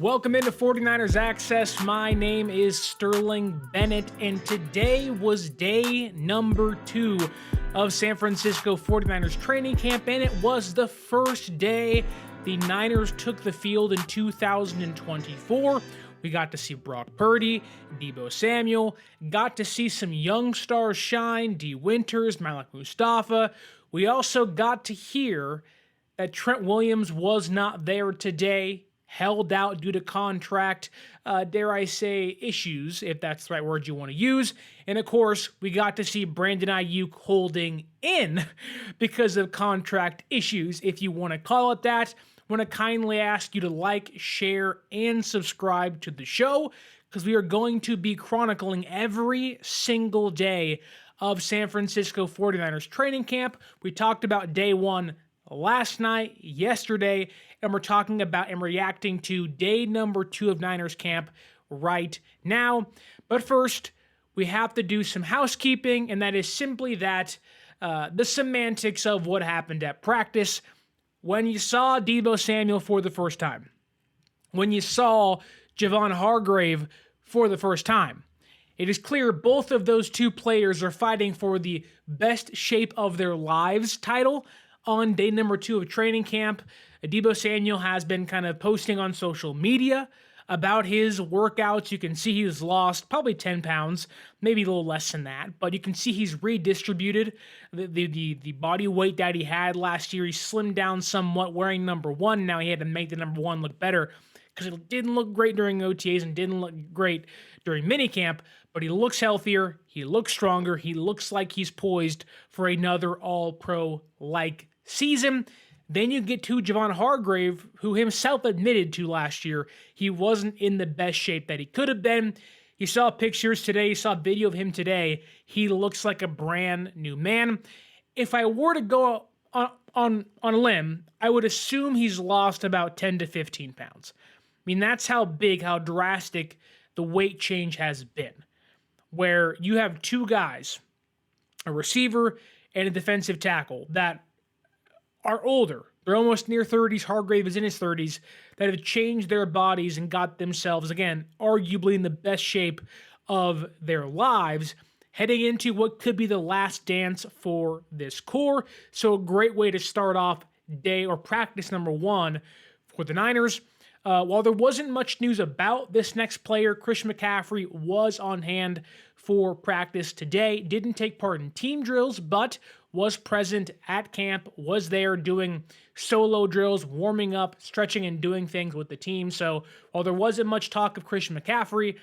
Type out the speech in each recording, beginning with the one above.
Welcome into 49ers Access. My name is Sterling Bennett, and today was day number 2 of San Francisco 49ers training camp, and it was the first day the Niners took the field in 2024. We got to see Brock Purdy, Deebo Samuel, got to see some young stars shine, D. Winters, Malik Mustapha. We also got to hear that Trent Williams was not there today, held out due to contract, dare I say, issues, if that's the right word you want to use. And of course, we got to see Brandon Aiyuk holding in because of contract issues, if you want to call it that. I want to kindly ask you to like, share, and subscribe to the show because we are going to be chronicling every single day of San Francisco 49ers training camp. We talked about day 1 last night, yesterday, and we're talking about and reacting to day number 2 of Niners camp right now. But first, we have to do some housekeeping, and that is simply that the semantics of what happened at practice. When you saw Deebo Samuel for the first time, when you saw Javon Hargrave for the first time, it is clear both of those two players are fighting for the best shape of their lives title on day number 2 of training camp. Deebo Samuel has been kind of posting on social media about his workouts. You can see he's lost probably 10 pounds, maybe a little less than that, but you can see he's redistributed the body weight that he had last year. He slimmed down somewhat wearing number 1. Now he had to make the number 1 look better because it didn't look great during OTAs and didn't look great during minicamp, but he looks healthier, he looks stronger, he looks like he's poised for another all-pro-like season. Then you get to Javon Hargrave, who himself admitted to last year he wasn't in the best shape that he could have been. You saw pictures today, you saw video of him today. He looks like a brand new man. If I were to go on a limb, I would assume he's lost about 10 to 15 pounds. I mean, that's how big, how drastic the weight change has been, where you have two guys, a receiver and a defensive tackle, that are older. They're almost near 30s. Hargrave is in his 30s, that have changed their bodies and got themselves, again, arguably in the best shape of their lives, heading into what could be the last dance for this core. So a great way to start off day or practice number 1 for the Niners. While there wasn't much news about this next player, Christian McCaffrey was on hand for practice today. Didn't take part in team drills, but was present at camp, was there doing solo drills, warming up, stretching, and doing things with the team. So while there wasn't much talk of Christian McCaffrey,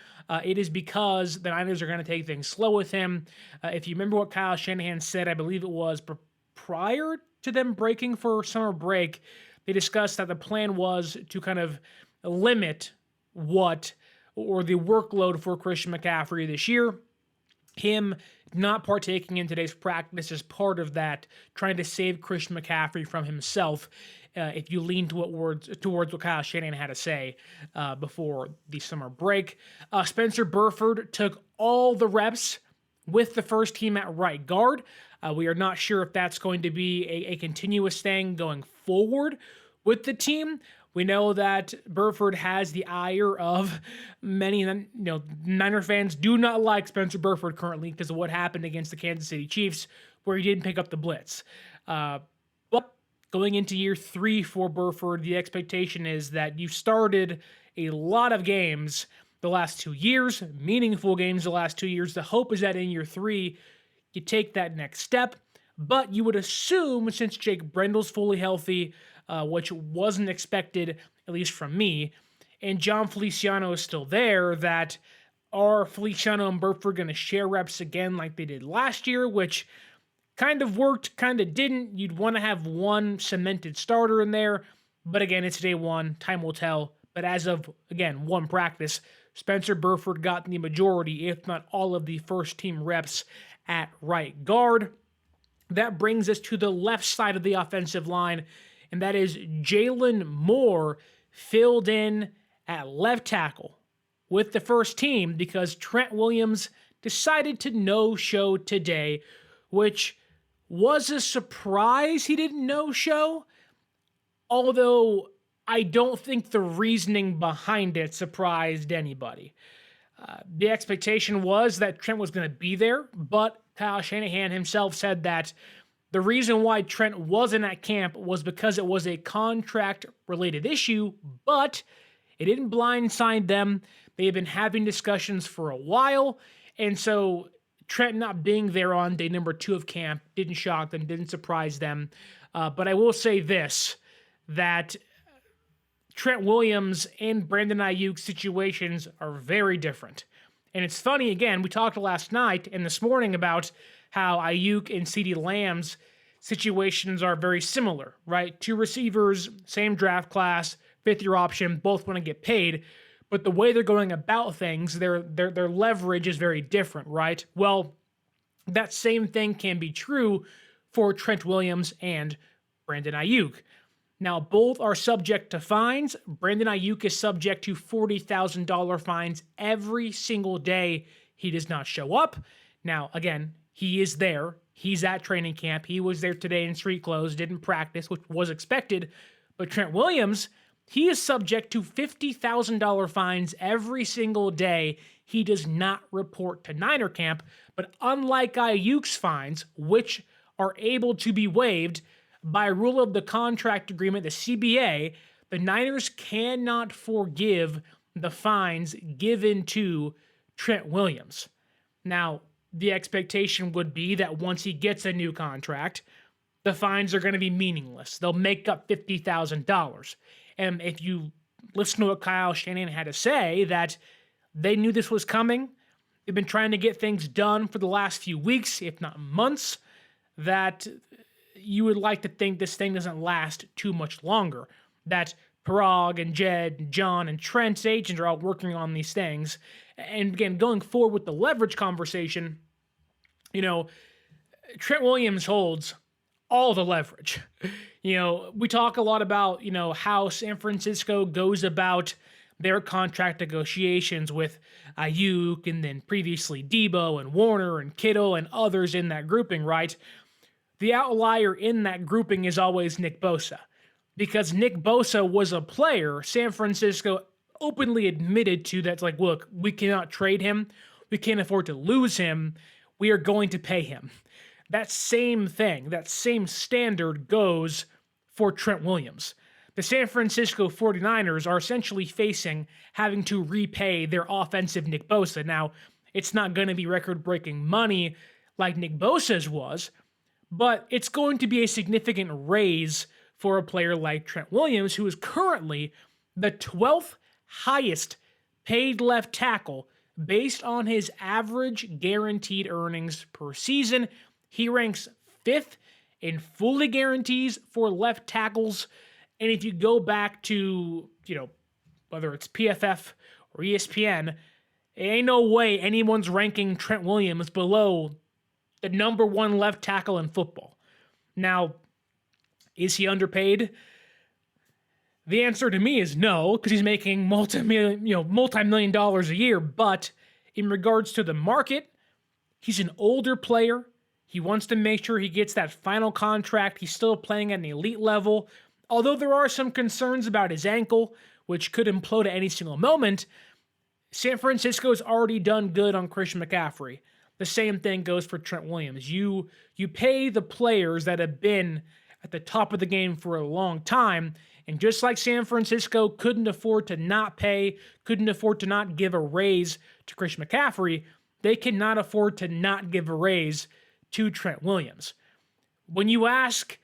it is because the Niners are going to take things slow with him. If you remember what Kyle Shanahan said, I believe it was prior to them breaking for summer break, they discussed that the plan was to kind of limit the workload for Christian McCaffrey this year. Him not partaking in today's practice is part of that, trying to save Christian McCaffrey from himself, if you lean towards what Kyle Shanahan had to say before the summer break. Spencer Burford took all the reps with the first team at right guard. We are not sure if that's going to be a continuous thing going forward with the team. We know that Burford has the ire of many, Niner fans do not like Spencer Burford currently because of what happened against the Kansas City Chiefs, where he didn't pick up the blitz. But going into year 3 for Burford, the expectation is that you started a lot of games the last 2 years, meaningful games the last 2 years. The hope is that in year 3, you take that next step. But you would assume, since Jake Brendel's fully healthy, which wasn't expected, at least from me, and John Feliciano is still there, that are Feliciano and Burford going to share reps again like they did last year, which kind of worked, kind of didn't. You'd want to have one cemented starter in there, but again, it's day 1, time will tell. But as of, again, 1 practice, Spencer Burford got the majority, if not all of the first team reps at right guard. That brings us to the left side of the offensive line, and that is Jalen Moore filled in at left tackle with the first team because Trent Williams decided to no-show today, which was a surprise he didn't no-show, although I don't think the reasoning behind it surprised anybody. The expectation was that Trent was going to be there, but Kyle Shanahan himself said that the reason why Trent wasn't at camp was because it was a contract-related issue, but it didn't blindside them. They had been having discussions for a while, and so Trent not being there on day number 2 of camp didn't shock them, didn't surprise them. But I will say this, that Trent Williams and Brandon Aiyuk situations are very different. And it's funny, again, we talked last night and this morning about how Aiyuk and CeeDee Lamb's situations are very similar, right? 2 receivers, same draft class, 5th-year option, both want to get paid, but the way they're going about things, their leverage is very different, right? Well, that same thing can be true for Trent Williams and Brandon Aiyuk. Now, both are subject to fines. Brandon Aiyuk is subject to $40,000 fines every single day he does not show up. Now, again, he is there. He's at training camp. He was there today in street clothes, didn't practice, which was expected. But Trent Williams, he is subject to $50,000 fines every single day he does not report to Niner camp. But unlike Aiyuk's fines, which are able to be waived by rule of the contract agreement, the CBA, the Niners cannot forgive the fines given to Trent Williams. Now, the expectation would be that once he gets a new contract, the fines are going to be meaningless. They'll make up $50,000. And if you listen to what Kyle Shanahan had to say, that they knew this was coming, they've been trying to get things done for the last few weeks, if not months, that you would like to think this thing doesn't last too much longer. That Parag and Jed and John and Trent's agents are all working on these things. And again, going forward with the leverage conversation, Trent Williams holds all the leverage. We talk a lot about, how San Francisco goes about their contract negotiations with Aiyuk and then previously Debo and Warner and Kittle and others in that grouping, right? The outlier in that grouping is always Nick Bosa. Because Nick Bosa was a player San Francisco openly admitted to that's like, look, we cannot trade him. We can't afford to lose him. We are going to pay him. That same thing, that same standard goes for Trent Williams. The San Francisco 49ers are essentially facing having to repay their offensive Nick Bosa. Now, it's not going to be record-breaking money like Nick Bosa's was, but it's going to be a significant raise for a player like Trent Williams, who is currently the 12th highest paid left tackle based on his average guaranteed earnings per season. He ranks 5th in fully guarantees for left tackles. And if you go back to, whether it's PFF or ESPN, ain't no way anyone's ranking Trent Williams below the number 1 left tackle in football. Now, is he underpaid? The answer to me is no, because he's making multi-million dollars a year. But in regards to the market, he's an older player. He wants to make sure he gets that final contract. He's still playing at an elite level. Although there are some concerns about his ankle, which could implode at any single moment, San Francisco's already done good on Christian McCaffrey. The same thing goes for Trent Williams. You pay the players that have been at the top of the game for a long time, and just like San Francisco couldn't afford to not pay, couldn't afford to not give a raise to Christian McCaffrey, they cannot afford to not give a raise to Trent Williams. When you ask,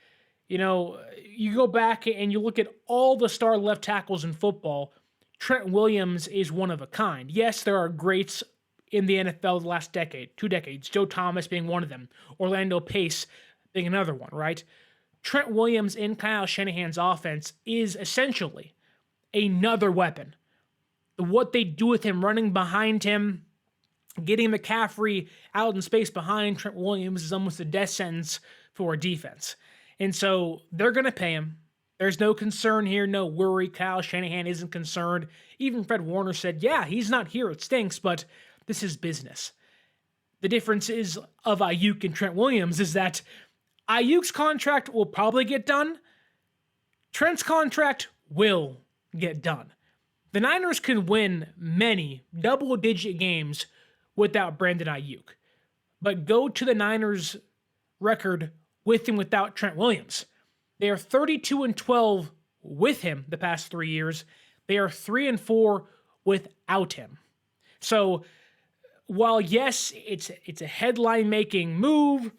you go back and you look at all the star left tackles in football, Trent Williams is one of a kind. Yes, there are greats in the NFL the last decade, 2 decades, Joe Thomas being one of them, Orlando Pace being another one, right? Trent Williams in Kyle Shanahan's offense is essentially another weapon. What they do with him, running behind him, getting McCaffrey out in space behind Trent Williams is almost a death sentence for a defense. And so they're going to pay him. There's no concern here, no worry. Kyle Shanahan isn't concerned. Even Fred Warner said, yeah, he's not here. It stinks, but this is business. The difference is of Aiyuk and Trent Williams is that Aiyuk's contract will probably get done. Trent's contract will get done. The Niners can win many double-digit games without Brandon Aiyuk. But go to the Niners' record with and without Trent Williams. They are 32-12 with him the past 3 years. They are 3-4 without him. So while yes, it's a headline-making move,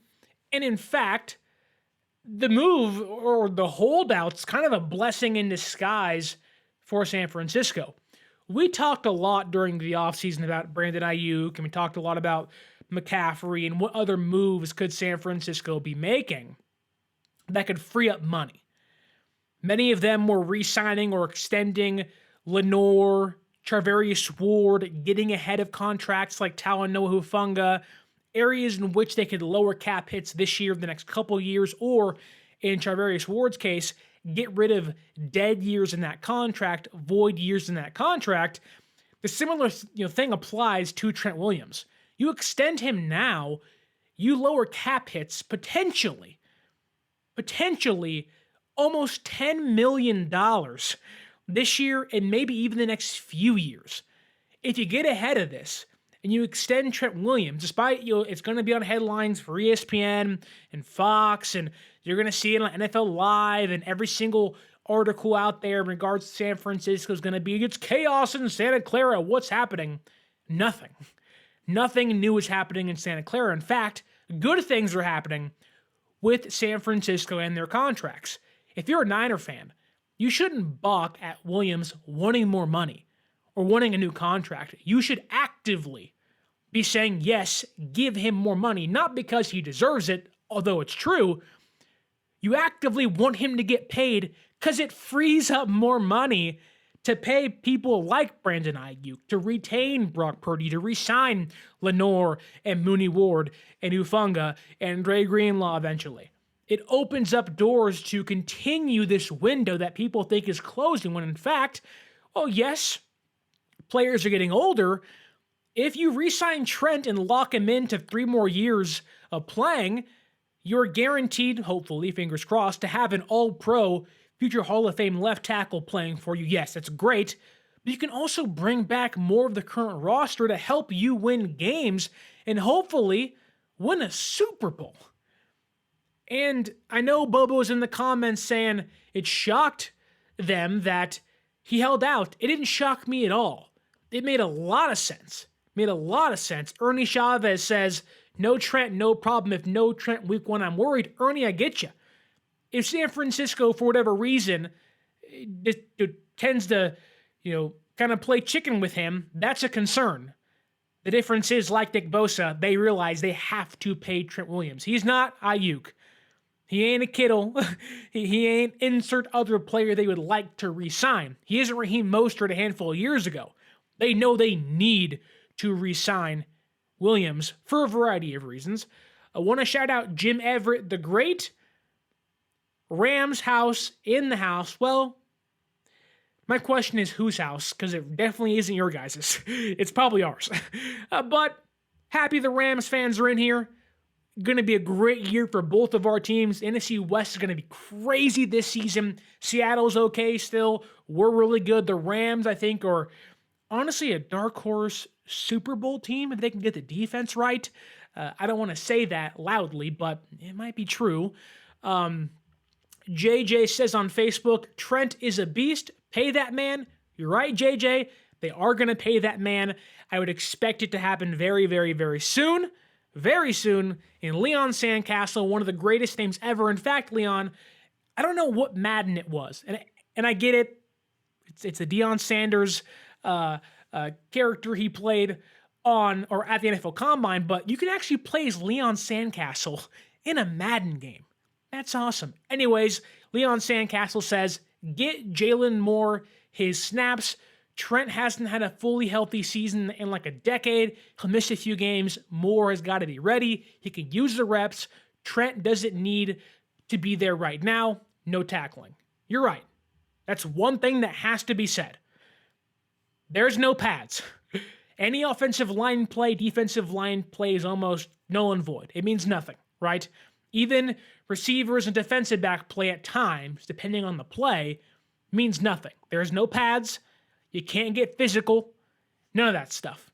and in fact, the move or the holdout's kind of a blessing in disguise for San Francisco. We talked a lot during the offseason about Brandon Aiyuk, and we talked a lot about McCaffrey and what other moves could San Francisco be making that could free up money. Many of them were re-signing or extending Lenore, Charvarius Ward, getting ahead of contracts like Talanoa Hufanga, areas in which they could lower cap hits this year, the next couple years, or in Charvarius Ward's case, get rid of dead years in that contract, void years in that contract. The similar thing applies to Trent Williams. You extend him now, you lower cap hits potentially almost $10 million this year and maybe even the next few years. If you get ahead of this and you extend Trent Williams, despite it's going to be on headlines for ESPN and Fox, and you're going to see it on NFL Live, and every single article out there in regards to San Francisco is going to be, it's chaos in Santa Clara. What's happening? Nothing. Nothing new is happening in Santa Clara. In fact, good things are happening with San Francisco and their contracts. If you're a Niner fan, you shouldn't balk at Williams wanting more money or wanting a new contract. You should actively be saying, yes, give him more money, not because he deserves it, although it's true. You actively want him to get paid because it frees up more money to pay people like Brandon Aiyuk, to retain Brock Purdy, to re-sign Lenore and Mooney Ward and Hufanga and Dre Greenlaw eventually. It opens up doors to continue this window that people think is closing when in fact, well, yes, players are getting older. If you re-sign Trent and lock him into 3 more years of playing, you're guaranteed, hopefully, fingers crossed, to have an all-pro future Hall of Fame left tackle playing for you. Yes, that's great, but you can also bring back more of the current roster to help you win games and hopefully win a Super Bowl. And I know Bobo's in the comments saying it shocked them that he held out. It didn't shock me at all. It made a lot of sense. Ernie Chavez says, no Trent, no problem. If no Trent week 1, I'm worried. Ernie, I get you. If San Francisco, for whatever reason, tends to, kind of play chicken with him, that's a concern. The difference is, like Nick Bosa, they realize they have to pay Trent Williams. He's not Aiyuk. He ain't a Kittle. he ain't insert other player they would like to re-sign. He isn't Raheem Mostert a handful of years ago. They know they need to re-sign Williams for a variety of reasons. I want to shout out Jim Everett the Great. Rams house in the house. Well, my question is whose house? Because it definitely isn't your guys's. It's probably ours. But happy the Rams fans are in here. Going to be a great year for both of our teams. NFC West is going to be crazy this season. Seattle's okay still. We're really good. The Rams, I think, are honestly a dark horse Super Bowl team if they can get the defense right. I don't want to say that loudly, but it might be true. JJ says on Facebook, Trent is a beast. Pay that man. You're right, JJ. They are going to pay that man. I would expect it to happen very, very, very soon. Very soon. In Leon Sandcastle, one of the greatest names ever. In fact, Leon, I don't know what Madden it was. And I get it. It's a Deion Sanders character he played on or at the NFL Combine, but you can actually play as Leon Sandcastle in a Madden game. That's awesome. Anyways, Leon Sandcastle says, get Jalen Moore his snaps. Trent hasn't had a fully healthy season in like a decade. He'll miss a few games. Moore has got to be ready. He can use the reps. Trent doesn't need to be there right now. No tackling. You're right. That's one thing that has to be said. There's no pads. Any offensive line play, defensive line play is almost null and void. It means nothing, right? Even receivers and defensive back play at times, depending on the play, means nothing. There's no pads. You can't get physical. None of that stuff.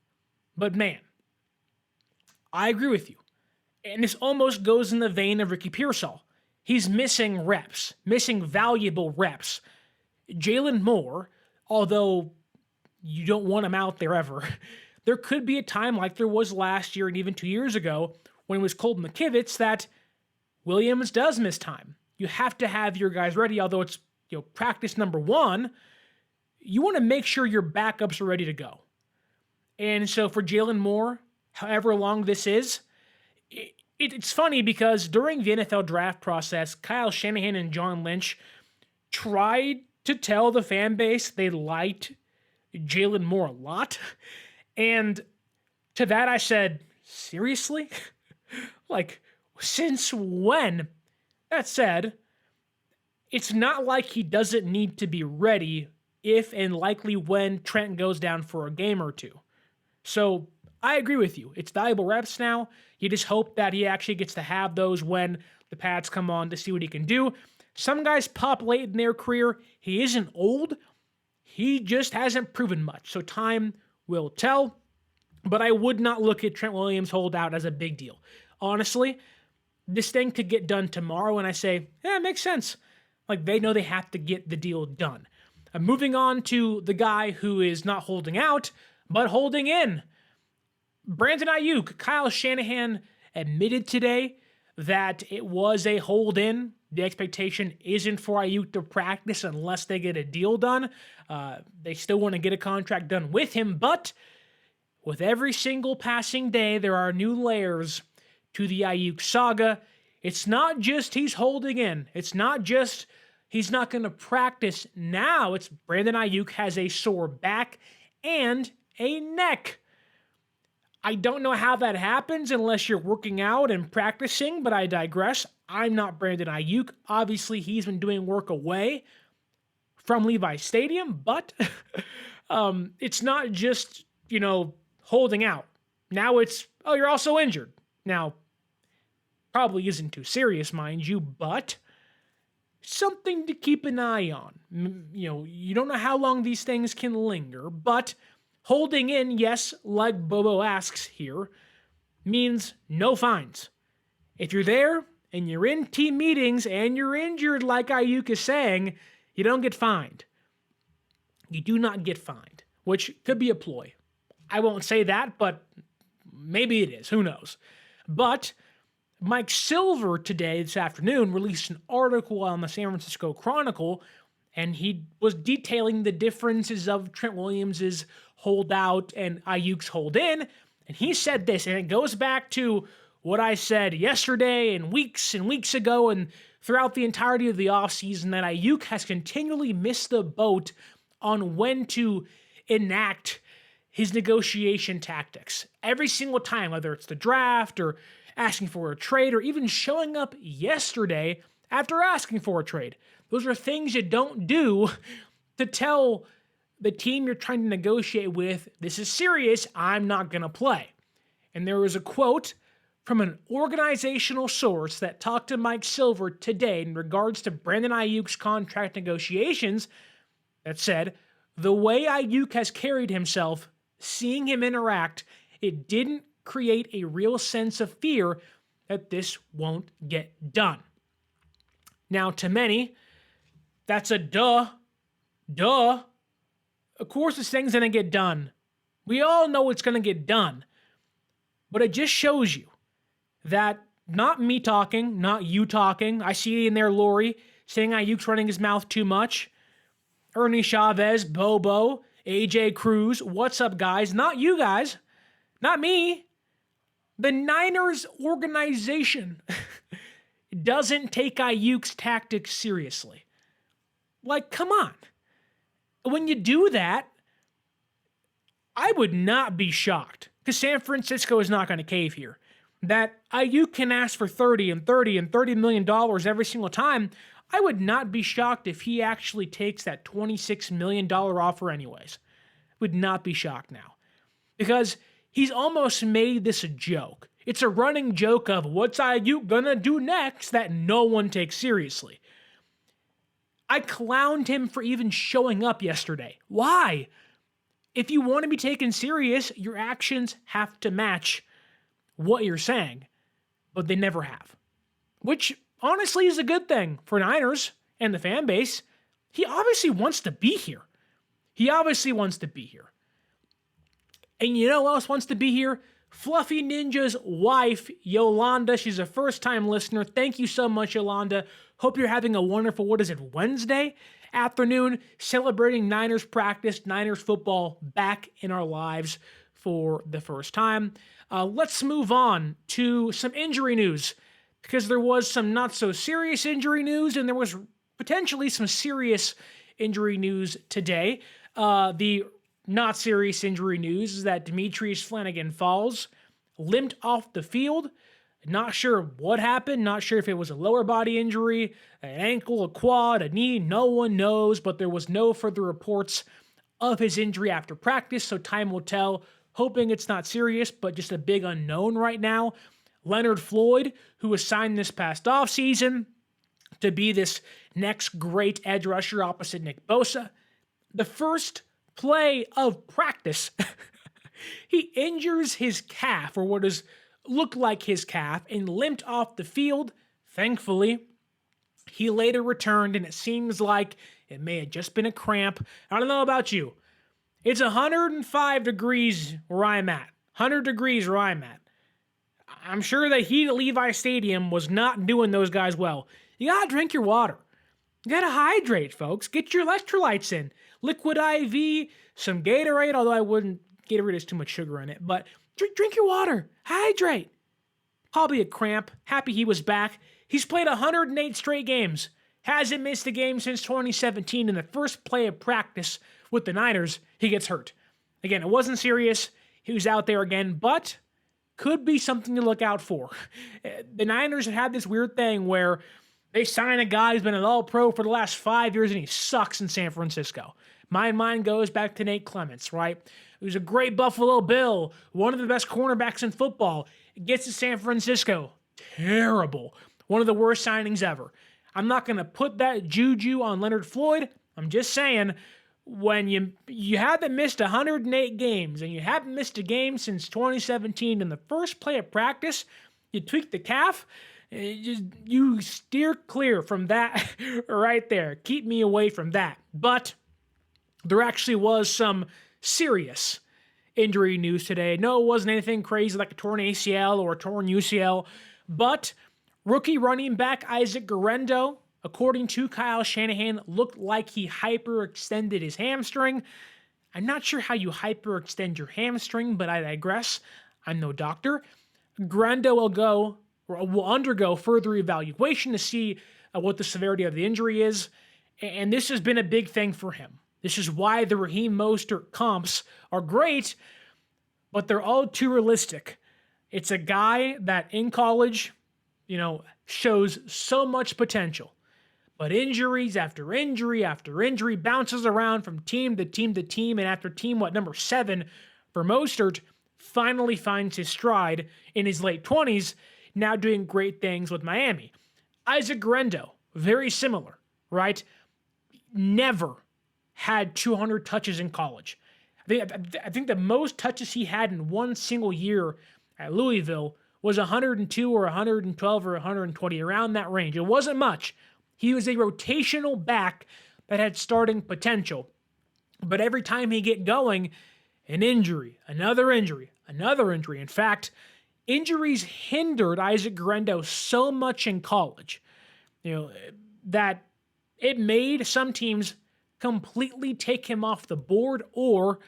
But man, I agree with you. And this almost goes in the vein of Ricky Pearsall. He's missing reps, missing valuable reps. Jalen Moore, although you don't want him out there ever, there could be a time like there was last year and even 2 years ago when it was Colton McKivitz that Williams does miss time. You have to have your guys ready, although it's practice number 1. You want to make sure your backups are ready to go. And so for Jalen Moore, however long this is, it's funny because during the NFL draft process, Kyle Shanahan and John Lynch tried to tell the fan base they liked Jalen Moore a lot. And to that I said, seriously? Like, since when? That said, it's not like he doesn't need to be ready if and likely when Trent goes down for a game or two. So I agree with you. It's valuable reps now. You just hope that he actually gets to have those when the pads come on to see what he can do. Some guys pop late in their career. He isn't old. He just hasn't proven much. So time will tell. But I would not look at Trent Williams' holdout as a big deal. Honestly, this thing could get done tomorrow, and I say, yeah, it makes sense. Like, they know they have to get the deal done. Moving on to the guy who is not holding out, but holding in. Brandon Aiyuk. Kyle Shanahan admitted today that it was a hold in. The expectation isn't for Aiyuk to practice unless they get a deal done. They still want to get a contract done with him, but with every single passing day, there are new layers to the Aiyuk saga. It's not just he's holding in. It's not just he's not going to practice now. It's Brandon Aiyuk has a sore back and a neck. I don't know how that happens unless you're working out and practicing, but I digress. I'm not Brandon Aiyuk. Obviously, he's been doing work away from Levi's Stadium, but it's not just, holding out. Now it's, oh, you're also injured. Now, probably isn't too serious, mind you, but something to keep an eye on. You don't know how long these things can linger, but holding in, yes, like Bobo asks here, means no fines. If you're there and you're in team meetings and you're injured, like Aiyuk is saying, you don't get fined. You do not get fined, which could be a ploy. I won't say that, but maybe it is. Who knows? But Mike Silver today, this afternoon, released an article on the San Francisco Chronicle, and he was detailing the differences of Trent Williams' holdout and Aiyuk's hold in. And he said this, and it goes back to what I said yesterday and weeks ago and throughout the entirety of the offseason, that Aiyuk has continually missed the boat on when to enact his negotiation tactics. Every single time, whether it's the draft or asking for a trade or even showing up yesterday after asking for a trade. Those are things you don't do to tell the team you're trying to negotiate with, this is serious, I'm not going to play. And there was a quote from an organizational source that talked to Mike Silver today in regards to Brandon Aiyuk's contract negotiations that said, the way Aiyuk has carried himself, seeing him interact, it didn't create a real sense of fear that this won't get done. Now, to many, that's a duh. Of course this thing's going to get done. We all know it's going to get done. But it just shows you that not me talking, not you talking. I see it in there, Lori, saying Aiyuk's running his mouth too much. Ernie Chavez, Bobo, AJ Cruz, what's up, guys? Not you guys. Not me. The Niners organization doesn't take Aiyuk's tactics seriously. Like, come on. When you do that, I would not be shocked, because San Francisco is not going to cave here, that Aiyuk can ask for $30 and $30 and $30 million every single time. I would not be shocked if he actually takes that $26 million offer anyways. Would not be shocked now. Because he's almost made this a joke. It's a running joke of what's Aiyuk gonna do next that no one takes seriously. I clowned him for even showing up yesterday. Why? If you want to be taken serious, your actions have to match what you're saying. But they never have. Which, honestly, is a good thing for Niners and the fan base. He obviously wants to be here. And you know who else wants to be here? Fluffy Ninja's wife, Yolanda. She's a first-time listener. Thank you so much, Yolanda. Hope you're having a wonderful, Wednesday afternoon, celebrating Niners practice, Niners football back in our lives for the first time. Let's move on to some injury news, because there was some not-so-serious injury news, and there was potentially some serious injury news today. The not serious injury news is that Demetrius Flannigan-Falls limped off the field. Not sure what happened. Not sure if it was a lower body injury, an ankle, a quad, a knee. No one knows, but there was no further reports of his injury after practice, so time will tell. Hoping it's not serious, but just a big unknown right now. Leonard Floyd, who was signed this past offseason to be this next great edge rusher opposite Nick Bosa. The first play of practice, he injures his calf, or what looked like his calf, and limped off the field. Thankfully, he later returned, and it seems like it may have just been a cramp. I don't know about you. It's 105 degrees where I'm at. 100 degrees where I'm at. I'm sure the heat at Levi Stadium was not doing those guys well. You gotta drink your water. You gotta hydrate, folks. Get your electrolytes in. Liquid IV, some Gatorade, although I wouldn't. Gatorade has too much sugar in it. But drink your water. Hydrate. Probably a cramp. Happy he was back. He's played 108 straight games. Hasn't missed a game since 2017. In the first play of practice with the Niners, he gets hurt. Again, it wasn't serious. He was out there again, but could be something to look out for. The Niners have had this weird thing where they sign a guy who's been an all-pro for the last 5 years, and he sucks in San Francisco. My mind goes back to Nate Clements, right? He was a great Buffalo Bill, one of the best cornerbacks in football. Gets to San Francisco. Terrible. One of the worst signings ever. I'm not going to put that juju on Leonard Floyd. I'm just saying, when you haven't missed 108 games, and you haven't missed a game since 2017, in the first play of practice, you tweak the calf, you steer clear from that right there. Keep me away from that. But there actually was some serious injury news today. No, it wasn't anything crazy like a torn ACL or a torn UCL, but rookie running back Isaac Guerendo, according to Kyle Shanahan, looked like he hyperextended his hamstring. I'm not sure how you hyperextend your hamstring, but I digress. I'm no doctor. Guerendo will undergo further evaluation to see what the severity of the injury is, and this has been a big thing for him. This is why the Raheem Mostert comps are great, but they're all too realistic. It's a guy that in college, shows so much potential, but injuries after injury after injury, bounces around from team to team to team, and after team, number 7 for Mostert, finally finds his stride in his late 20s, now doing great things with Miami. Isaac Guerendo, very similar, right? Never had 200 touches in college. I think the most touches he had in one single year at Louisville was 102 or 112 or 120, around that range. It wasn't much. He was a rotational back that had starting potential. But every time he get going, an injury, another injury, another injury. In fact, injuries hindered Isaac Guerendo so much in college, that it made some teams completely take him off the board or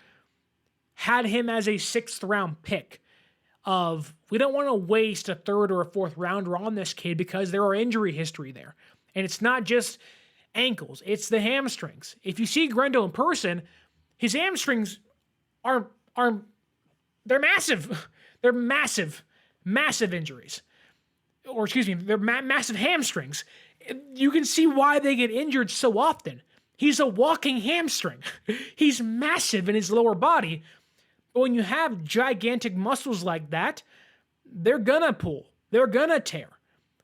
had him as a 6th round pick of, we don't want to waste a 3rd or a 4th rounder on this kid because there are injury history there. And it's not just ankles, it's the hamstrings. If you see Guerendo in person, his hamstrings they're massive. They're massive injuries. Or excuse me, they're massive hamstrings. You can see why they get injured so often. He's a walking hamstring. He's massive in his lower body. But when you have gigantic muscles like that, they're gonna pull. They're gonna tear.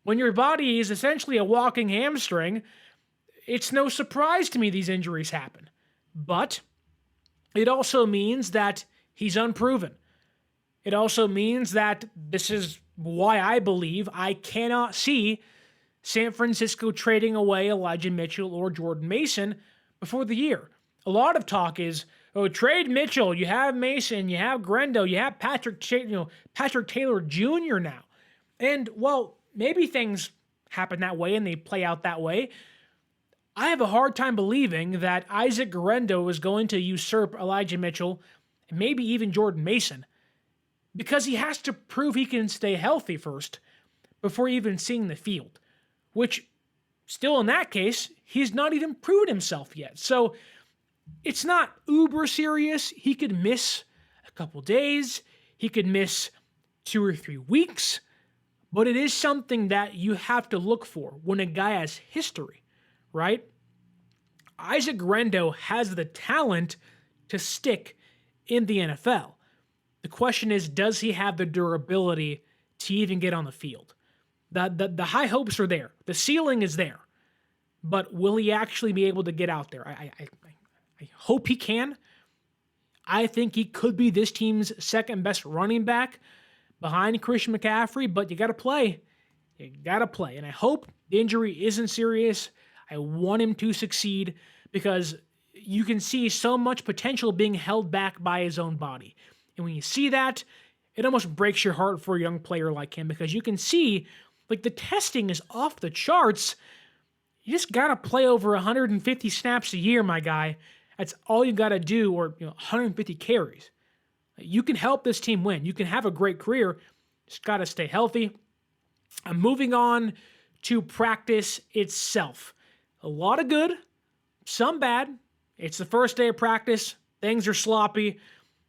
When your body is essentially a walking hamstring, it's no surprise to me these injuries happen. But it also means that he's unproven. It also means that this is why I believe I cannot see San Francisco trading away Elijah Mitchell or Jordan Mason before the year. A lot of talk is, oh, trade Mitchell, you have Mason, you have Guerendo, you have Patrick Taylor Jr. now. And, well, maybe things happen that way and they play out that way. I have a hard time believing that Isaac Guerendo is going to usurp Elijah Mitchell and maybe even Jordan Mason, because he has to prove he can stay healthy first before even seeing the field, which still in that case, he's not even proven himself yet. So it's not uber serious. He could miss a couple days. He could miss 2 or 3 weeks, but it is something that you have to look for when a guy has history, right? Isaac Guerendo has the talent to stick in the NFL. The question is, does he have the durability to even get on the field? The high hopes are there. The ceiling is there. But will he actually be able to get out there? I hope he can. I think he could be this team's second best running back behind Christian McCaffrey, but you got to play. You got to play. And I hope the injury isn't serious. I want him to succeed because you can see so much potential being held back by his own body. And when you see that, it almost breaks your heart for a young player like him, because you can see, like, the testing is off the charts. You just got to play over 150 snaps a year, my guy. That's all you got to do, or 150 carries. You can help this team win. You can have a great career. Just got to stay healthy. I'm moving on to practice itself. A lot of good, some bad. It's the first day of practice. Things are sloppy.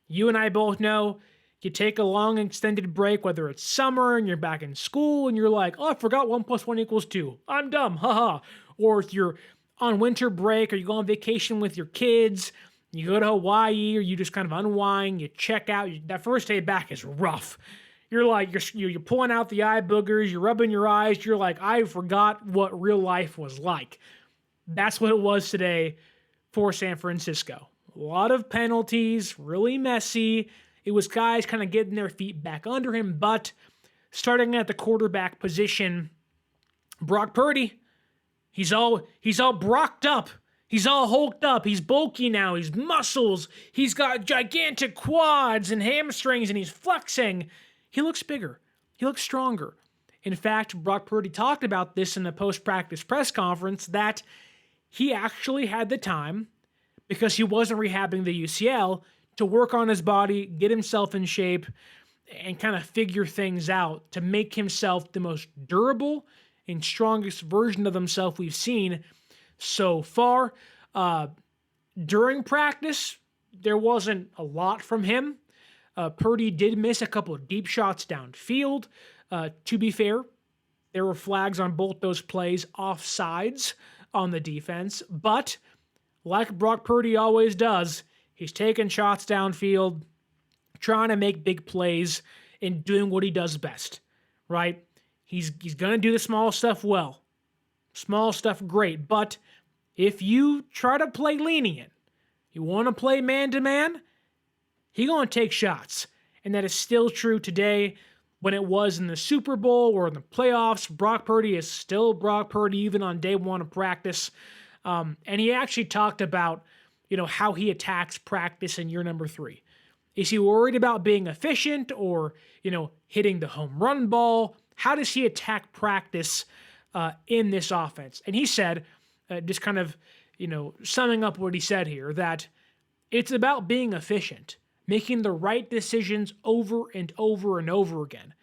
You and I both know you take a long extended break, whether it's summer and you're back in school and you're like, oh, I forgot 1 + 1 = 2. I'm dumb, haha. Or if you're on winter break or you go on vacation with your kids, you go to Hawaii, or you just kind of unwind, you check out. That first day back is rough. You're like, you're pulling out the eye boogers, you're rubbing your eyes, you're like, I forgot what real life was like. That's what it was today for San Francisco. A lot of penalties, really messy. It was guys kind of getting their feet back under him, but starting at the quarterback position, Brock Purdy, he's all brocked up. He's all hulked up. He's bulky now. He's muscles. He's got gigantic quads and hamstrings, and he's flexing. He looks bigger. He looks stronger. In fact, Brock Purdy talked about this in the post-practice press conference, that he actually had the time, because he wasn't rehabbing the UCL, to work on his body, get himself in shape, and kind of figure things out to make himself the most durable and strongest version of himself we've seen so far. During practice, there wasn't a lot from him. Purdy did miss a couple of deep shots downfield. To be fair, there were flags on both those plays, offsides on the defense. But like Brock Purdy always does, he's taking shots downfield, trying to make big plays, and doing what he does best, right? He's going to do the small stuff well. Small stuff great, but if you try to play lenient, you want to play man-to-man, he's going to take shots. And that is still true today. When it was in the Super Bowl or in the playoffs, Brock Purdy is still Brock Purdy even on day one of practice. And he actually talked about, how he attacks practice in year number 3. Is he worried about being efficient or, hitting the home run ball? How does he attack practice in this offense? And he said, just kind of, summing up what he said here, that it's about being efficient, making the right decisions over and over and over again.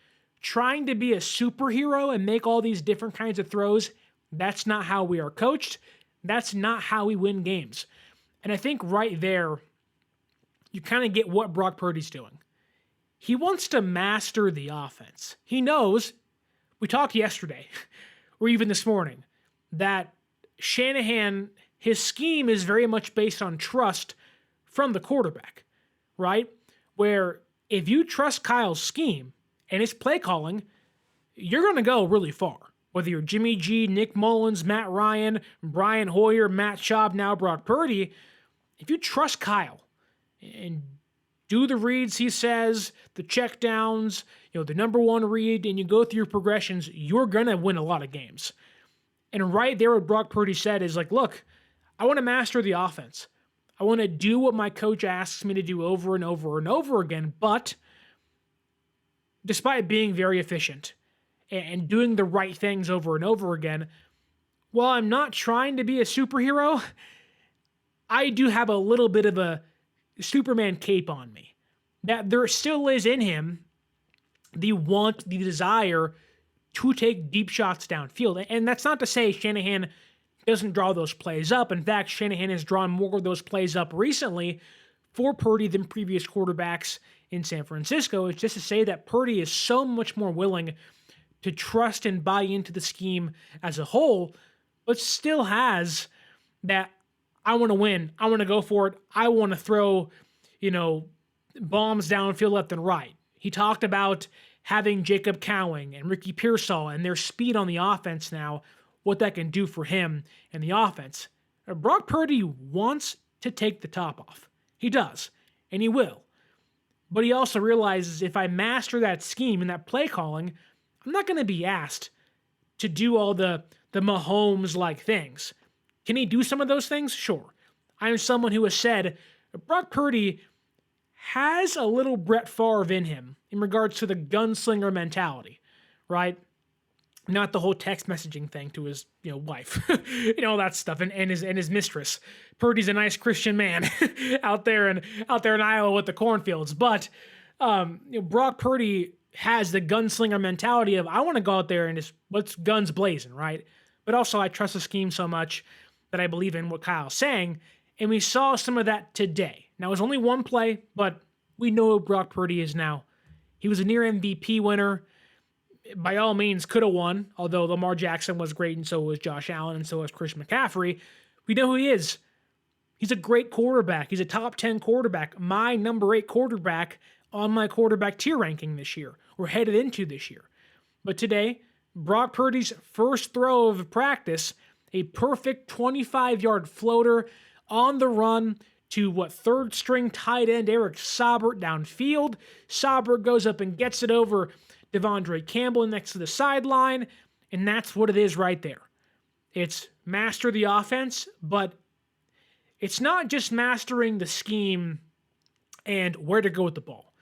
Trying to be a superhero and make all these different kinds of throws, that's not how we are coached. That's not how we win games. And I think right there, you kind of get what Brock Purdy's doing. He wants to master the offense. He knows, we talked yesterday, or even this morning, that Shanahan, his scheme is very much based on trust from the quarterback, right? Where if you trust Kyle's scheme and his play calling, you're going to go really far. whether you're Jimmy G, Nick Mullins, Matt Ryan, Brian Hoyer, Matt Schaub, now Brock Purdy, if you trust Kyle and do the reads he says, the check downs, the number one read, and you go through your progressions, you're going to win a lot of games. And right there what Brock Purdy said is like, look, I want to master the offense. I want to do what my coach asks me to do over and over and over again, but despite being very efficient and doing the right things over and over again, while I'm not trying to be a superhero, I do have a little bit of a Superman cape on me. That there still is in him the want, the desire to take deep shots downfield. And that's not to say Shanahan doesn't draw those plays up. In fact, Shanahan has drawn more of those plays up recently for Purdy than previous quarterbacks in San Francisco. It's just to say that Purdy is so much more willing to trust and buy into the scheme as a whole, but still has that, I want to win, I want to go for it, I want to throw, bombs downfield left and right. He talked about having Jacob Cowing and Ricky Pearsall and their speed on the offense now, what that can do for him and the offense. Brock Purdy wants to take the top off. He does, and he will. But he also realizes if I master that scheme and that play calling, I'm not going to be asked to do all the Mahomes-like things. Can he do some of those things? Sure. I am someone who has said Brock Purdy has a little Brett Favre in him in regards to the gunslinger mentality, right? Not the whole text messaging thing to his, wife, all that stuff, and his mistress. Purdy's a nice Christian man out there in Iowa with the cornfields, but Brock Purdy has the gunslinger mentality of I want to go out there and just let's guns blazing, right? But also I trust the scheme so much that I believe in what Kyle's saying, and we saw some of that today. Now, it was only one play, but we know who Brock Purdy is now. He was a near MVP winner. By all means, could have won, although Lamar Jackson was great, and so was Josh Allen, and so was Christian McCaffrey. We know who he is. He's a great quarterback. He's a top 10 quarterback, my number 8 quarterback on my quarterback tier ranking this year, or headed into this year. But today, Brock Purdy's first throw of practice, a perfect 25-yard floater on the run to third-string tight end Eric Saubert downfield. Saubert goes up and gets it over Devondre Campbell next to the sideline, and that's what it is right there. It's master the offense, but it's not just mastering the scheme and where to go with the ball.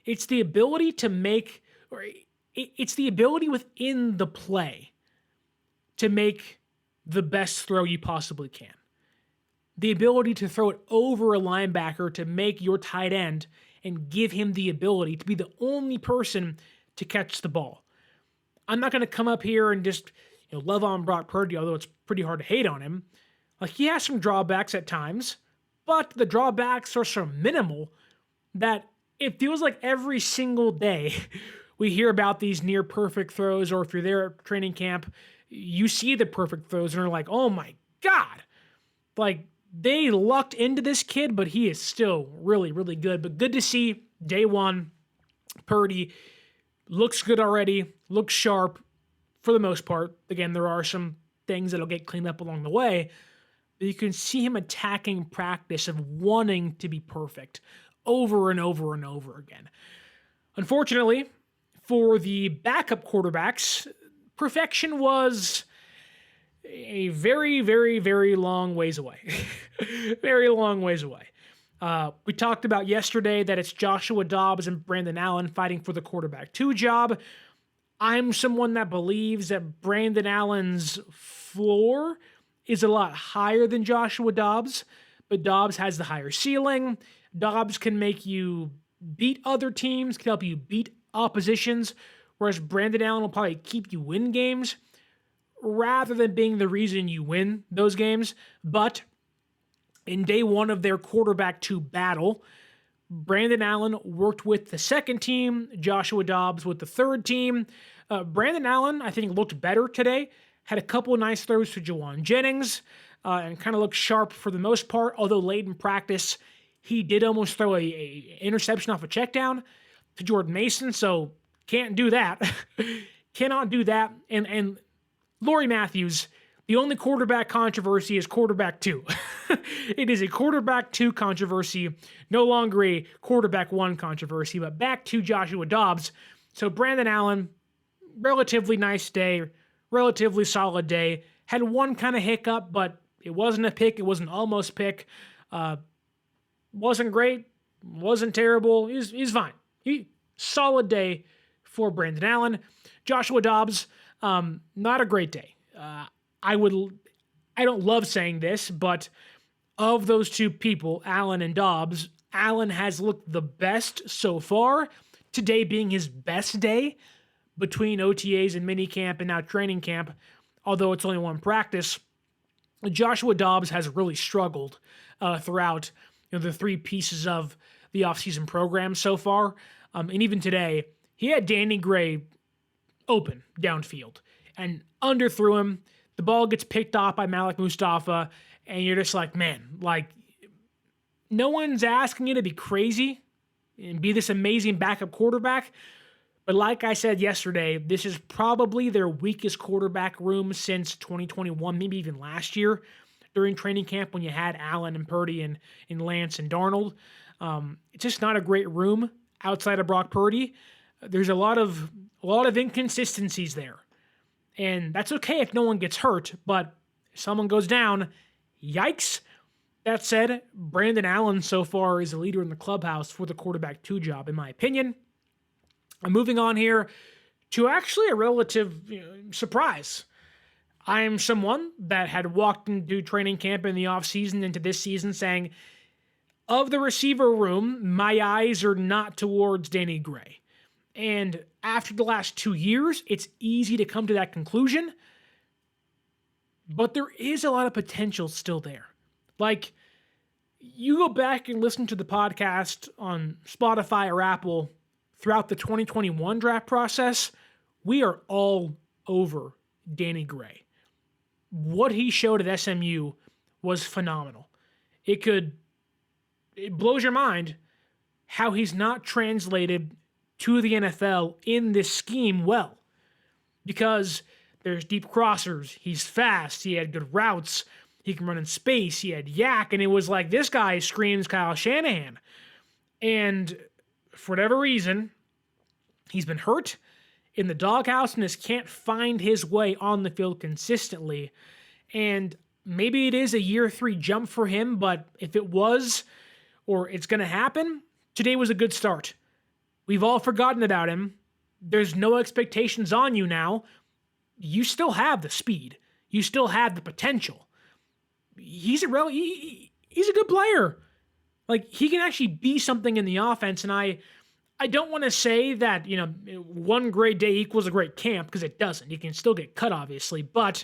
It's the ability to make, or it's the ability within the play to make the best throw you possibly can. The ability to throw it over a linebacker to make your tight end and give him the ability to be the only person to catch the ball. I'm not going to come up here and just love on Brock Purdy, although it's pretty hard to hate on him. Like, he has some drawbacks at times, but the drawbacks are so minimal that it feels like every single day we hear about these near perfect throws, or if you're there at training camp, you see the perfect throws and are like, oh my God. Like, they lucked into this kid, but he is still really, really good. But good to see day one, Purdy looks good already, looks sharp for the most part. Again, there are some things that'll get cleaned up along the way, but you can see him attacking practice of wanting to be perfect over and over and over again. Unfortunately, for the backup quarterbacks, perfection was a very, very, very long ways away. Very long ways away. We talked about yesterday that it's Joshua Dobbs and Brandon Allen fighting for the quarterback 2 job. I'm someone that believes that Brandon Allen's floor is a lot higher than Joshua Dobbs, but Dobbs has the higher ceiling. Dobbs can make you beat other teams, can help you beat oppositions, whereas Brandon Allen will probably keep you in games rather than being the reason you win those games. But in day one of their quarterback 2 battle, Brandon Allen worked with the second team, Joshua Dobbs with the third team. Brandon Allen, I think, looked better today, had a couple of nice throws to Jawan Jennings, and kind of looked sharp for the most part, although late in practice, he did almost throw a interception off a check down to Jordan Mason, so can't do that. Cannot do that. And Laurie Matthews, the only quarterback controversy is quarterback 2. It is a quarterback 2 controversy, no longer a quarterback 1 controversy, but back to Joshua Dobbs. So Brandon Allen, relatively nice day, relatively solid day. Had one kind of hiccup, but it wasn't a pick. It was an almost pick. Wasn't great. Wasn't terrible. He's fine. Solid day for Brandon Allen. Joshua Dobbs, not a great day. I don't love saying this, but of those two people, Allen and Dobbs, Allen has looked the best so far, today being his best day between OTAs and minicamp and now training camp, although it's only one practice. Joshua Dobbs has really struggled throughout the three pieces of the offseason program so far. And even today, he had Danny Gray open downfield and underthrew him. The ball gets picked off by Malik Mustapha, and you're just like, man, like, no one's asking you to be crazy and be this amazing backup quarterback. But like I said yesterday, this is probably their weakest quarterback room since 2021, maybe even last year during training camp when you had Allen and Purdy and Lance and Darnold. It's just not a great room outside of Brock Purdy. There's a lot of inconsistencies there. And that's okay if no one gets hurt, but if someone goes down, yikes. That said, Brandon Allen so far is the leader in the clubhouse for the quarterback 2 job, in my opinion. I'm moving on here to actually a relative surprise. I am someone that had walked into training camp in the offseason into this season saying, of the receiver room, my eyes are not towards Danny Gray. And after the last 2 years, it's easy to come to that conclusion. But there is a lot of potential still there. Like, you go back and listen to the podcast on Spotify or Apple throughout the 2021 draft process, we are all over Danny Gray. What he showed at SMU was phenomenal. It blows your mind how he's not translated to the NFL in this scheme well. Because there's deep crossers, he's fast, he had good routes, he can run in space, he had yak, and it was like, this guy screams Kyle Shanahan. And for whatever reason, he's been hurt in the doghouse and just can't find his way on the field consistently. And maybe it is a year 3 jump for him, but if it was, or it's going to happen, today was a good start. We've all forgotten about him. There's no expectations on you now. You still have the speed. You still have the potential. He's a good player. Like, he can actually be something in the offense, and I don't want to say that, one great day equals a great camp, because it doesn't. You can still get cut, obviously, but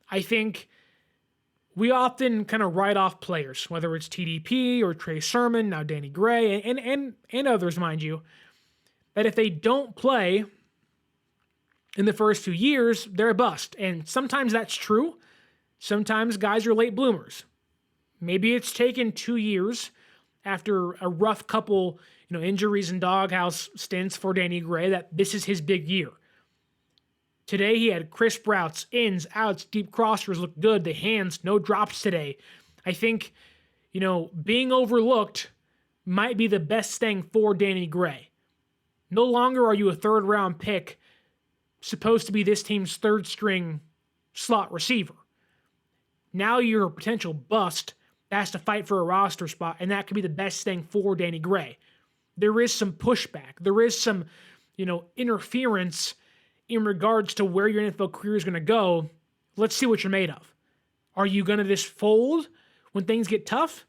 I think we often kind of write off players, whether it's TDP or Trey Sermon, now Danny Gray, and others, mind you, that if they don't play in the first few years, they're a bust. And sometimes that's true. Sometimes guys are late bloomers. Maybe it's taken 2 years after a rough couple, injuries and doghouse stints for Danny Gray that this is his big year. Today he had crisp routes, ins, outs, deep crossers looked good. The hands, no drops today. I think, being overlooked might be the best thing for Danny Gray. No longer are you a 3rd round pick supposed to be this team's 3rd string slot receiver. Now you're a potential bust that has to fight for a roster spot, and that could be the best thing for Danny Gray. There is some pushback. There is some, interference in regards to where your NFL career is going to go. Let's see what you're made of. Are you going to just fold when things get tough?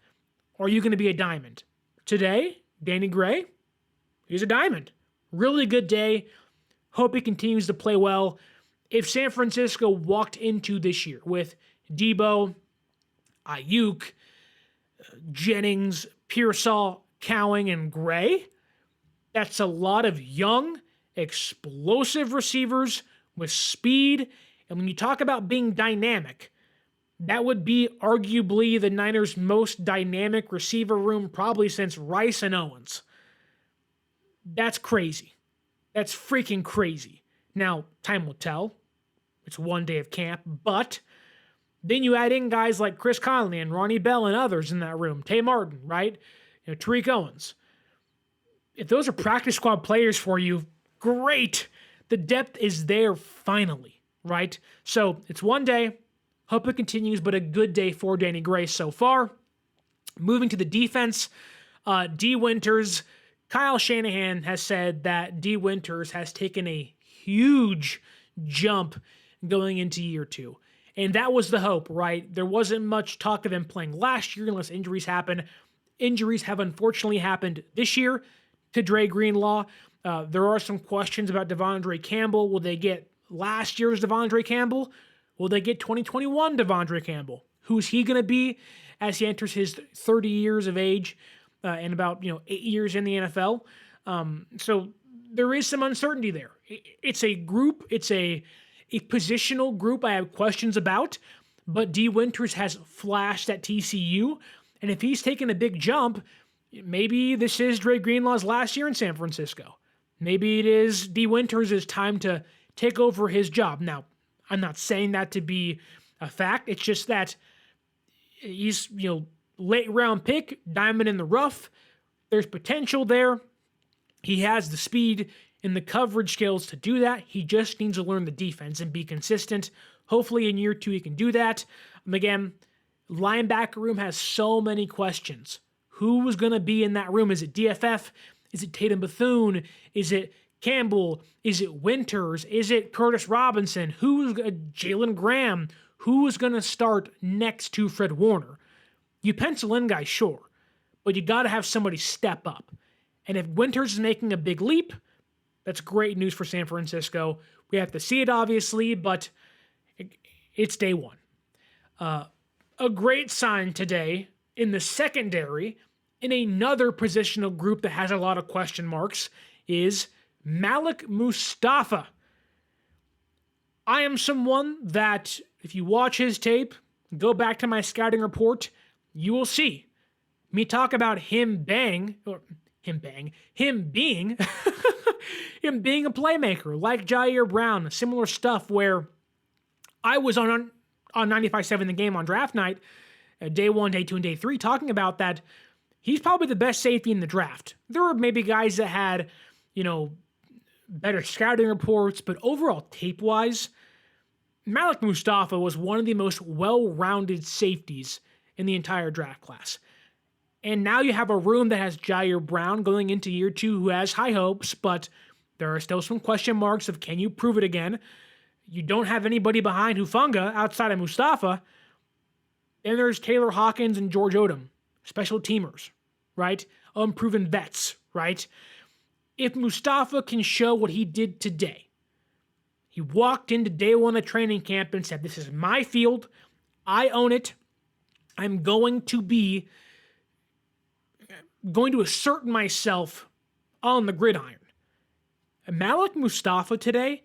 Or are you going to be a diamond? Today, Danny Gray, he's a diamond. Really good day. Hope he continues to play well. If San Francisco walked into this year with Debo, Aiyuk, Jennings, Pearsall, Cowing, and Gray, that's a lot of young, explosive receivers with speed. And when you talk about being dynamic, that would be arguably the Niners' most dynamic receiver room probably since Rice and Owens. That's crazy. That's freaking crazy. Now, time will tell. It's one day of camp, but then you add in guys like Chris Conley and Ronnie Bell and others in that room, Tay Martin, right? Tariq Owens. If those are practice squad players for you, great. The depth is there finally, right? So it's one day. Hope it continues, but a good day for Danny Gray so far. Moving to the defense, D. Winters. Kyle Shanahan has said that D. Winters has taken a huge jump going into year 2. And that was the hope, right? There wasn't much talk of him playing last year unless injuries happen. Injuries have unfortunately happened this year to Dre Greenlaw. There are some questions about Devondre Campbell. Will they get last year's Devondre Campbell? Will they get 2021 Devondre Campbell? Who's he going to be as he enters his 30 years of age and about 8 years in the NFL? So there is some uncertainty there. It's a group. It's a positional group I have questions about, but D. Winters has flashed at TCU, and if he's taken a big jump, maybe this is Dre Greenlaw's last year in San Francisco. Maybe it is D. Winters' time to take over his job. Now, I'm not saying that to be a fact. It's just that he's, late round pick, diamond in the rough. There's potential there. He has the speed and the coverage skills to do that. He just needs to learn the defense and be consistent. Hopefully in year 2 he can do that. Again, linebacker room has so many questions. Who was going to be in that room? Is it DFF? Is it Tatum Bethune? Is it Campbell? Is it Winters? Is it Curtis Robinson? Who's Jalen Graham? Who is going to start next to Fred Warner? You pencil in guys, sure, but you got to have somebody step up. And if Winters is making a big leap, that's great news for San Francisco. We have to see it, obviously, but it's day 1. A great sign today in the secondary, in another positional group that has a lot of question marks, is Malik Mustapha. I am someone that, if you watch his tape, go back to my scouting report, you will see me talk about him being him being a playmaker like Jair Brown, similar stuff where I was on 95.7 The Game on draft night, day 1, day 2, and day 3, talking about that he's probably the best safety in the draft. There were maybe guys that had, better scouting reports, but overall tape-wise, Malik Mustapha was one of the most well-rounded safeties in the entire draft class. And now you have a room that has Jair Brown going into year 2 who has high hopes, but there are still some question marks of can you prove it again? You don't have anybody behind Hufanga outside of Mustapha. Then there's Taylor Hawkins and George Odom, special teamers, right? Unproven vets, right? If Mustapha can show what he did today, he walked into day 1 of training camp and said, this is my field. I own it. I'm going to assert myself on the gridiron. Malik Mustapha today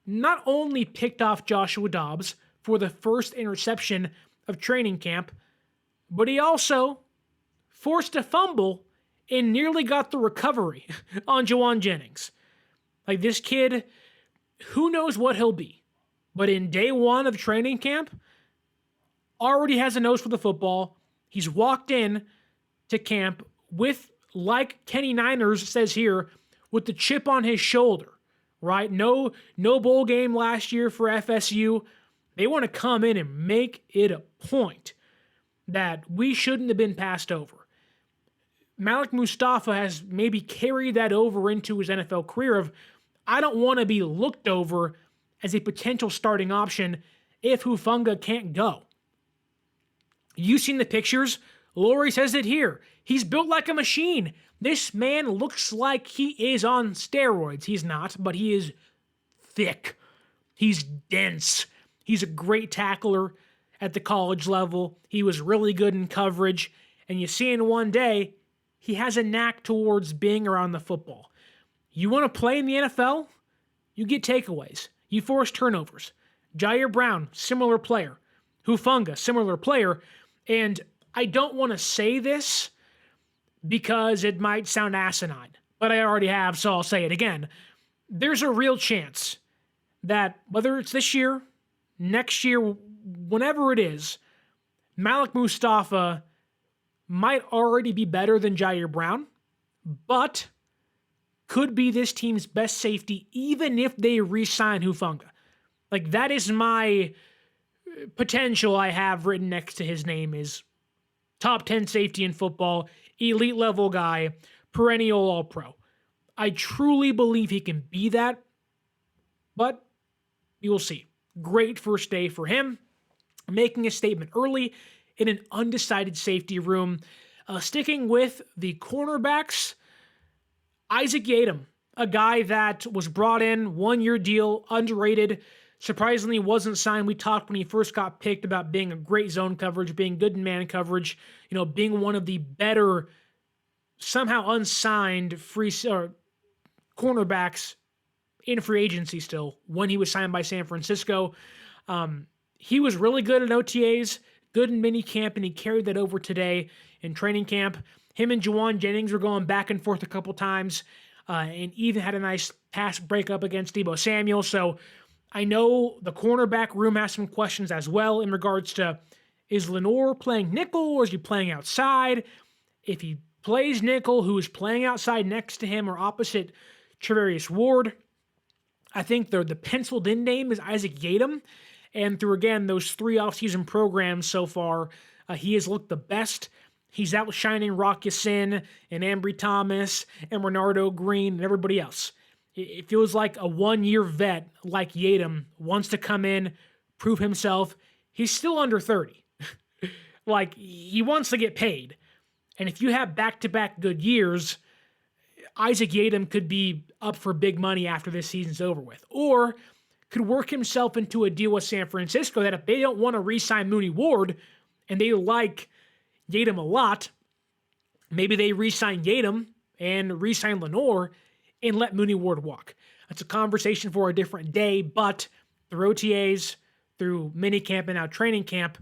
not only picked off Joshua Dobbs for the first interception of training camp, but he also forced a fumble and nearly got the recovery on Juwan Jennings. Like, this kid, who knows what he'll be, but in day 1 of training camp, already has a nose for the football. He's walked in to camp with, like Kenny Niners says here, with the chip on his shoulder, right? No bowl game last year for FSU. They want to come in and make it a point that we shouldn't have been passed over. Malik Mustapha has maybe carried that over into his NFL career of, I don't want to be looked over as a potential starting option if Hufanga can't go. You've seen the pictures. Lori says it here. He's built like a machine. This man looks like he is on steroids. He's not, but he is thick. He's dense. He's a great tackler at the college level. He was really good in coverage. And you see in one day, he has a knack towards being around the football. You want to play in the NFL? You get takeaways. You force turnovers. Jair Brown, similar player. Hufanga, similar player. And I don't want to say this because it might sound asinine, but I already have, so I'll say it again. There's a real chance that whether it's this year, next year, whenever it is, Malik Mustapha might already be better than Jair Brown, but could be this team's best safety even if they re-sign Hufanga. Like, that is my potential I have written next to his name is top 10 safety in football, elite level guy, perennial all-pro. I truly believe he can be that, but you will see. Great first day for him, making a statement early in an undecided safety room. Sticking with the cornerbacks, Isaac Guerendo, a guy that was brought in, 1-year deal, underrated, surprisingly wasn't signed. We talked when he first got picked about being a great zone coverage, being good in man coverage, being one of the better, somehow unsigned cornerbacks in free agency still when he was signed by San Francisco. He was really good at OTAs, good in mini camp, and he carried that over today in training camp. Him and Juwan Jennings were going back and forth a couple times, and even had a nice pass breakup against Deebo Samuel. So I know the cornerback room has some questions as well in regards to, is Lenoir playing nickel or is he playing outside? If he plays nickel, who is playing outside next to him or opposite Trevarius Ward? I think the penciled-in name is Isaac Guerendo, and through, again, those 3 offseason programs so far, he has looked the best. He's outshining Rock Ya-Sin and Ambry Thomas and Renardo Green and everybody else. It feels like a 1-year vet like Guerendo wants to come in, prove himself. He's still under 30. Like, he wants to get paid. And if you have back-to-back good years, Isaac Guerendo could be up for big money after this season's over with. Or could work himself into a deal with San Francisco that if they don't want to re-sign Mooney Ward and they like Guerendo a lot, maybe they re-sign Guerendo and re-sign Lenoir and let Mooney Ward walk. That's a conversation for a different day, but through OTAs, through minicamp and now training camp,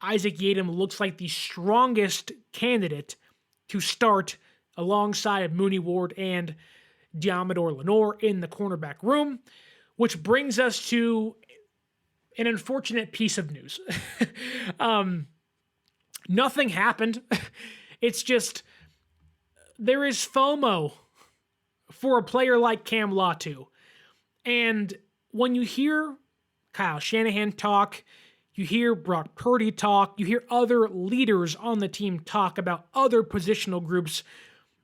Isaac Guerendo looks like the strongest candidate to start alongside Mooney Ward and Diamador Lenoir in the cornerback room, which brings us to an unfortunate piece of news. Nothing happened. It's just, there is FOMO for a player like Cam Latu. And when you hear Kyle Shanahan talk, you hear Brock Purdy talk, you hear other leaders on the team talk about other positional groups,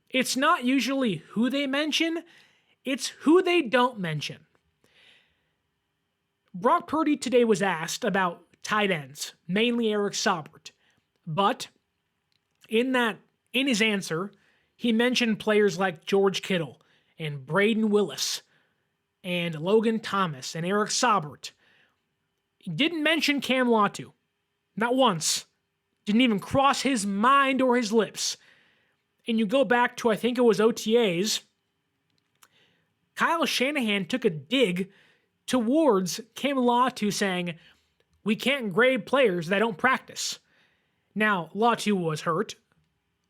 it's not usually who they mention, it's who they don't mention. Brock Purdy today was asked about tight ends, mainly Eric Saubert. But in his answer, he mentioned players like George Kittle and Braden Willis and Logan Thomas and Eric Saubert. He didn't mention Cam Latu. Not once. Didn't even cross his mind or his lips. And you go back to, I think it was OTAs, Kyle Shanahan took a dig towards Cam Latu saying, we can't grade players that don't practice. Now, Latu was hurt,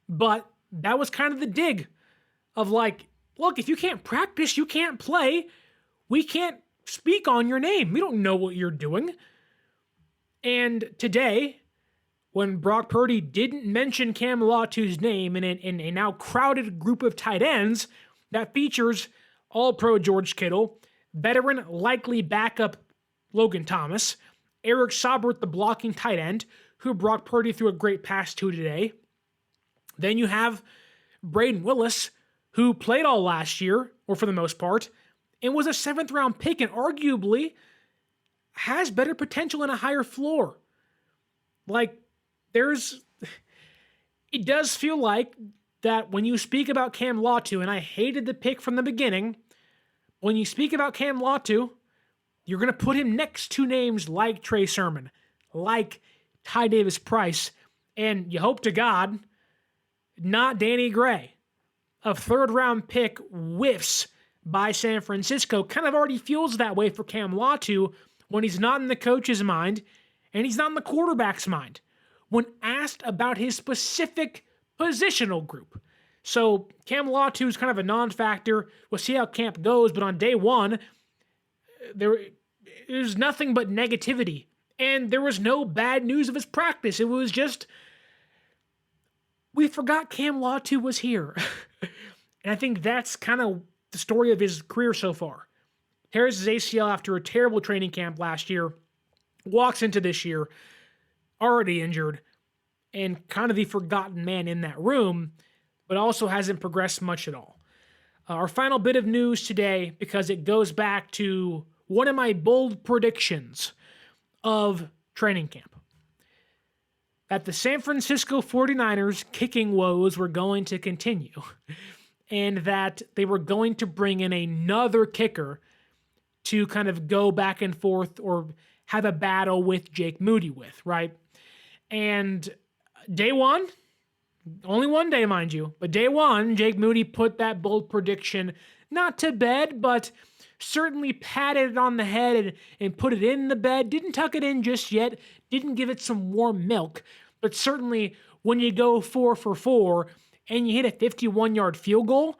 but that was kind of the dig of like, look, if you can't practice, you can't play. We can't speak on your name. We don't know what you're doing. And today, when Brock Purdy didn't mention Cam Latu's name in a now crowded group of tight ends that features All-Pro George Kittle, veteran likely backup Logan Thomas, Eric Saubert, the blocking tight end, who Brock Purdy threw a great pass to today. Then you have Braden Willis, who played all last year, or for the most part, and was a 7th-round pick and arguably has better potential and a higher floor. Like, it does feel like that when you speak about Cam Latu, and I hated the pick from the beginning, when you speak about Cam Latu, you're going to put him next to names like Trey Sermon, like Ty Davis Price, and you hope to God, not Danny Gray. A 3rd-round pick whiffs by San Francisco kind of already feels that way for Cam Latu when he's not in the coach's mind and he's not in the quarterback's mind when asked about his specific positional group. So Cam Latu is kind of a non-factor. We'll see how camp goes, but on day one, was nothing but negativity. And there was no bad news of his practice. It was just, we forgot Cam Latu was here. And I think that's kind of the story of his career so far. Tears his ACL after a terrible training camp last year, walks into this year already injured, and kind of the forgotten man in that room, but also hasn't progressed much at all. Our final bit of news today, because it goes back to one of my bold predictions of training camp, that the San Francisco 49ers kicking woes were going to continue, and that they were going to bring in another kicker to kind of go back and forth or have a battle with Jake Moody with, right? And day one, only one day, mind you, but day one, Jake Moody put that bold prediction not to bed, but certainly patted it on the head and put it in the bed. Didn't tuck it in just yet, didn't give it some warm milk, but certainly when you go 4 for 4 and you hit a 51-yard field goal,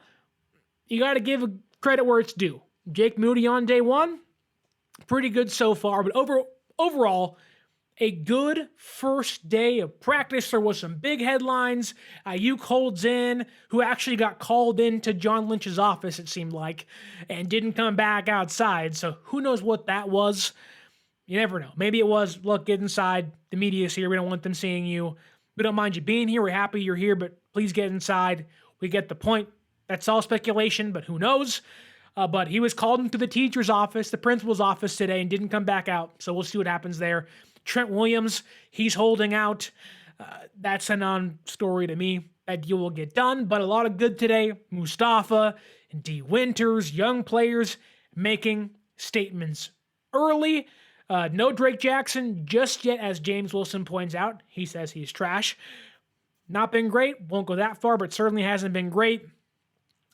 you got to give credit where it's due. Jake Moody on day one, pretty good so far, but overall, a good first day of practice. There was some big headlines. Aiyuk holds in, who actually got called into John Lynch's office, it seemed like, and didn't come back outside. So who knows what that was? You never know. Maybe it was, look, get inside. The media's here. We don't want them seeing you. We don't mind you being here. We're happy you're here, but please get inside. We get the point. That's all speculation, but who knows? But he was called into the teacher's office, the principal's office today, and didn't come back out. So we'll see what happens there. Trent Williams, he's holding out. That's a non-story to me. That deal will get done, but a lot of good today. Mustapha and D. Winters, young players making statements early. No Drake Jackson just yet, as James Wilson points out. He says he's trash. Not been great. Won't go that far, but certainly hasn't been great.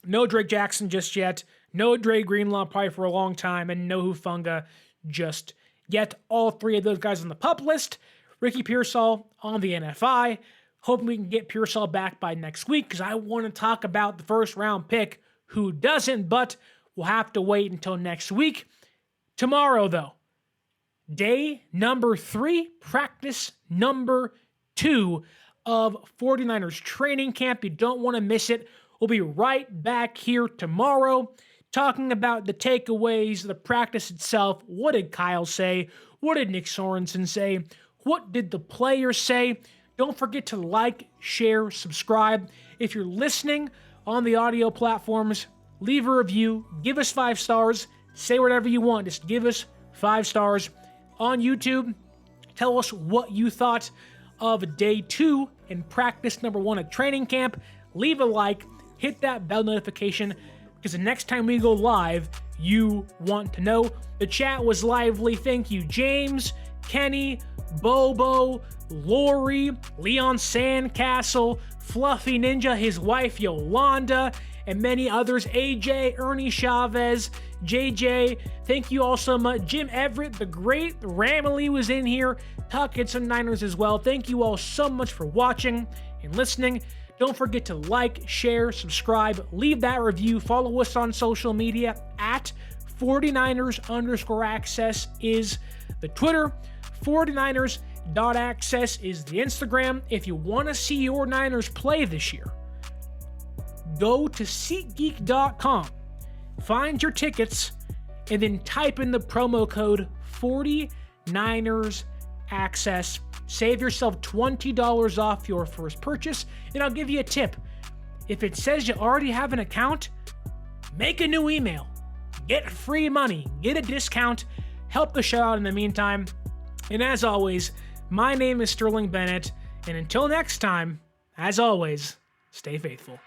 No Drake Jackson just yet. No Dre Greenlaw probably for a long time, and no Hufanga just yet. All three of those guys on the PUP list. Ricky Pearsall on the NFI. Hoping we can get Pearsall back by next week, because I want to talk about the first round pick. Who doesn't? But we'll have to wait until next week. Tomorrow, though, day number 3, practice number 2 of 49ers training camp. You don't want to miss it. We'll be right back here tomorrow talking about the takeaways, the practice itself. What did Kyle say? What did Nick Sorensen say? What did the players say? Don't forget to like, share, subscribe. If you're listening on the audio platforms, leave a review, give us 5 stars, say whatever you want. Just give us 5 stars. On YouTube, tell us what you thought of day 2 and practice number 1 at training camp. Leave a like, hit that bell notification, because the next time we go live, you want to know. The chat was lively. Thank you, James, Kenny, Bobo, Lori, Leon Sandcastle, Fluffy Ninja, his wife Yolanda, and many others. AJ, Ernie Chavez, JJ, thank you all so much. Jim Everett, the great Ramily was in here, talking some Niners as well. Thank you all so much for watching and listening. Don't forget to like, share, subscribe, leave that review, follow us on social media at 49ers_access is the Twitter, 49ers.access is the Instagram. If you want to see your Niners play this year, go to SeatGeek.com, find your tickets, and then type in the promo code 49ersaccess. Save yourself $20 off your first purchase, and I'll give you a tip. If it says you already have an account, make a new email. Get free money, get a discount, help the show out in the meantime. And as always, my name is Sterling Bennett, and until next time, as always, stay faithful.